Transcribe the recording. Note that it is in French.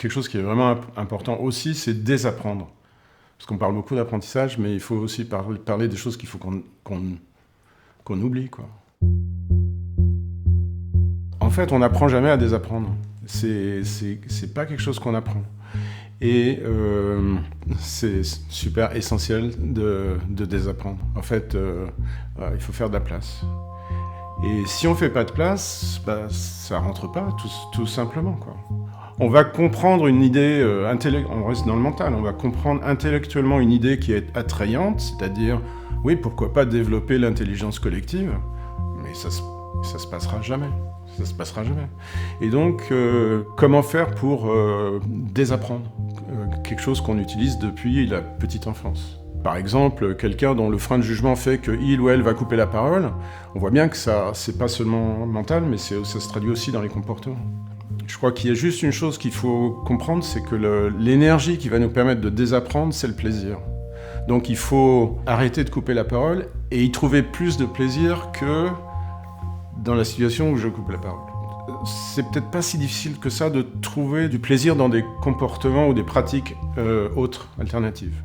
Quelque chose qui est vraiment important aussi, c'est désapprendre. Parce qu'on parle beaucoup d'apprentissage, mais il faut aussi parler des choses qu'il faut qu'on oublie, quoi. En fait, on n'apprend jamais à désapprendre. C'est pas quelque chose qu'on apprend. Et c'est super essentiel de désapprendre. En fait, il faut faire de la place. Et si on fait pas de place, ça rentre pas, tout simplement, quoi. On va comprendre une idée, on reste dans le mental, on va comprendre intellectuellement une idée qui est attrayante, c'est-à-dire, oui, pourquoi pas développer l'intelligence collective, mais ça se passera jamais. Ça se passera jamais. Et donc, comment faire pour désapprendre quelque chose qu'on utilise depuis la petite enfance ? Par exemple, quelqu'un dont le frein de jugement fait qu'il ou elle va couper la parole, on voit bien que ça, c'est pas seulement mental, mais ça se traduit aussi dans les comportements. Je crois qu'il y a juste une chose qu'il faut comprendre, c'est que l'énergie qui va nous permettre de désapprendre, c'est le plaisir. Donc il faut arrêter de couper la parole et y trouver plus de plaisir que dans la situation où je coupe la parole. C'est peut-être pas si difficile que ça de trouver du plaisir dans des comportements ou des pratiques autres, alternatives.